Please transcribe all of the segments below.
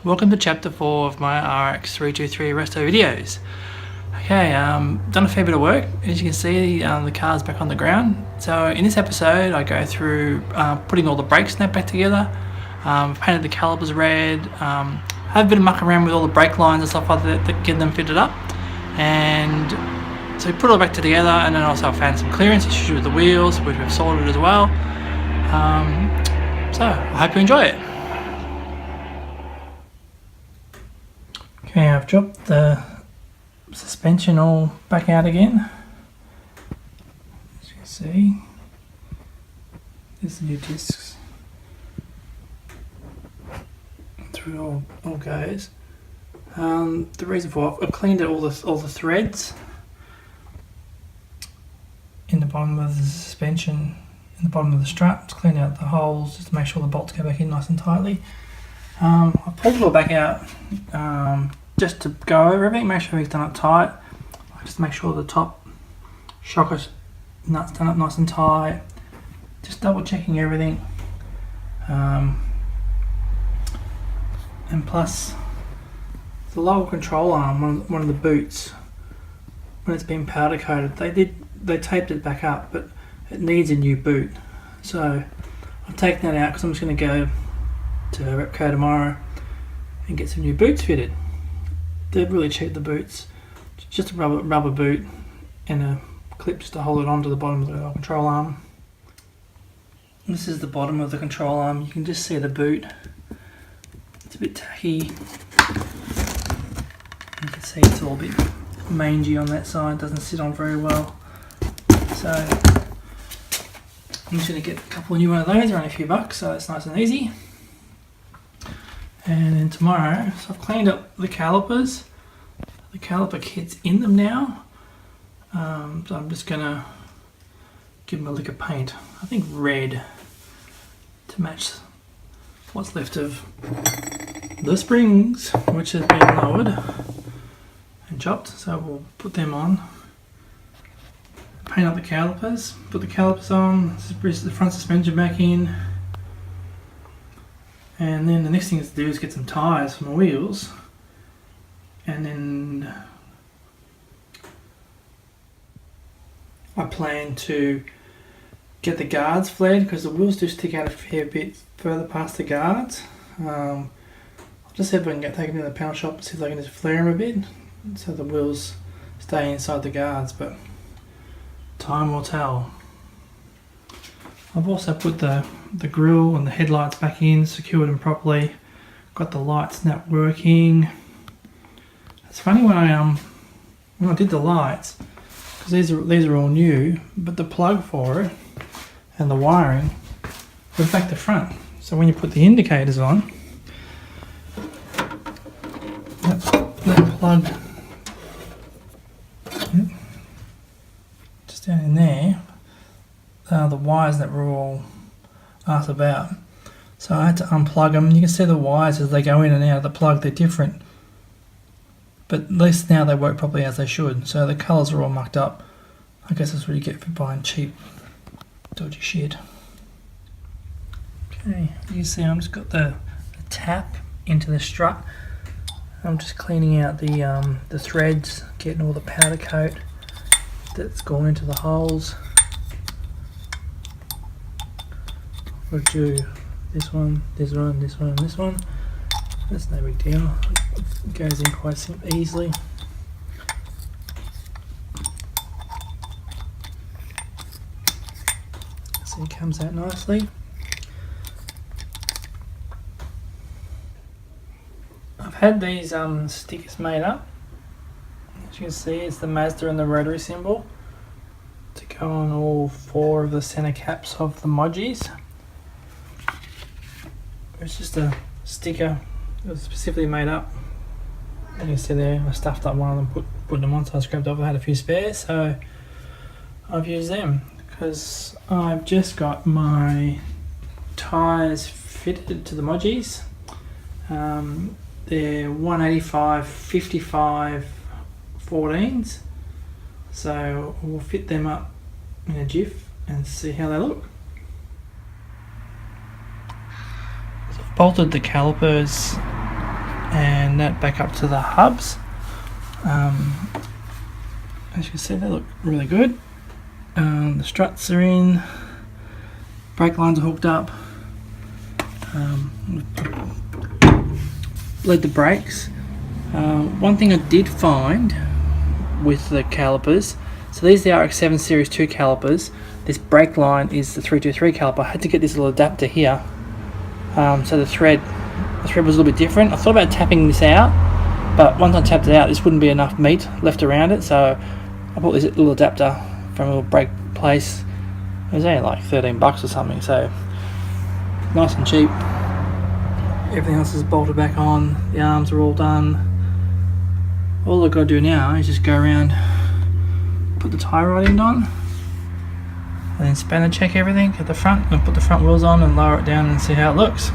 welcome to chapter 4 of my RX323 resto videos. Okay, done a fair bit of work. As you can see, the car's back on the ground. So in this episode I go through putting all the brake snap back together, painted the calipers red, have a bit of muck around with all the brake lines and stuff like that, getting them fitted up. And so we put it all back together, and then also I found some clearance issues with the wheels, which we've sorted as well. So I hope you enjoy it. Okay, I've dropped the suspension all back out again. As you can see, there's the new discs. Through it all goes. The reason for I've cleaned out all the threads in the bottom of the suspension, in the bottom of the struts, cleaned out the holes just to make sure the bolts go back in nice and tightly. I pulled it all back out just to go over everything, make sure everything's done up tight. Just make sure the top shocker nuts done up nice and tight. Just double checking everything. And plus, the lower control arm, one of the boots, when it's been powder coated, they taped it back up, but it needs a new boot. So I've taken that out because I'm just going to go to Repco tomorrow and get some new boots fitted. They're really cheap, the boots. Just a rubber boot and a clip just to hold it onto the bottom of the control arm. This is the bottom of the control arm. You can just see the boot. It's a bit tacky. You can see it's all a bit mangy on that side. Doesn't sit on very well. So I'm just going to get a couple of new one of those, around a few bucks, so it's nice and easy. And then tomorrow, so I've cleaned up the calipers. The caliper kit's in them now. So I'm just going to give them a lick of paint. I think red, to match what's left of the springs, which have been lowered and chopped. So we'll put them on. Paint up the calipers, put the calipers on, press the front suspension back in. And then the next thing to do is get some tyres for my wheels, and then I plan to get the guards flared because the wheels do stick out a fair bit further past the guards. I'll just see if I can take them to the panel shop and see if I can just flare them a bit so the wheels stay inside the guards, but time will tell. I've also put the grille and the headlights back in, secured them properly. Got the lights not working. It's funny when I did the lights, because these are all new, but the plug for it and the wiring was back to front. So when you put the indicators on, that plug just down in there. The wires that were all asked about, so I had to unplug them. You can see the wires as they go in and out of the plug, they're different, but at least now they work properly as they should. So the colours are all mucked up. I guess that's what you get for buying cheap dodgy shit. Okay, you see I'm just got the tap into the strut. I'm just cleaning out the threads, getting all the powder coat that's gone into the holes. We'll do this one, this one, this one, and this one. That's no big deal. It goes in quite easily. So it comes out nicely. I've had these stickers made up. As you can see, it's the Mazda and the rotary symbol to go on all 4 of the center caps of the Modgies. It's just a sticker that was specifically made up. And you see there, I stuffed up one of them, put them on, so I scrapped off. I had a few spares, so I've used them because I've just got my tyres fitted to the Modgies. They're 185 55 14s, so we'll fit them up in a jiff and see how they look. So I've bolted the calipers and that back up to the hubs. As you can see, they look really good. The struts are in, brake lines are hooked up. Bled the brakes. One thing I did find with the calipers, so these are the RX-7 Series 2 calipers. This brake line is the 323 caliper. I had to get this little adapter here. So the thread was a little bit different. I thought about tapping this out, but once I tapped it out, this wouldn't be enough meat left around it, so I bought this little adapter from a little brake place. It was only like 13 bucks or something, so nice and cheap. Everything else is bolted back on, the arms are all done. All I've got to do now is just go around, put the tie rod end on, and then spanner check everything at the front, and put the front wheels on and lower it down and see how it looks.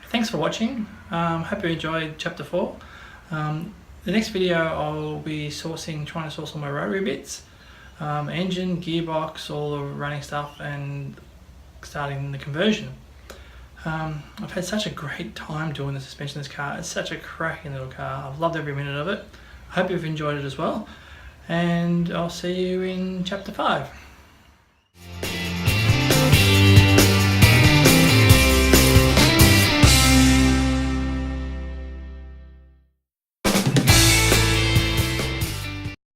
Thanks for watching. Hope you enjoyed chapter 4. The next video I'll be trying to source all my rotary bits, engine, gearbox, all the running stuff, and starting the conversion. I've had such a great time doing the suspension of this car. It's such a cracking little car. I've loved every minute of it. I hope you've enjoyed it as well, and I'll see you in chapter 5.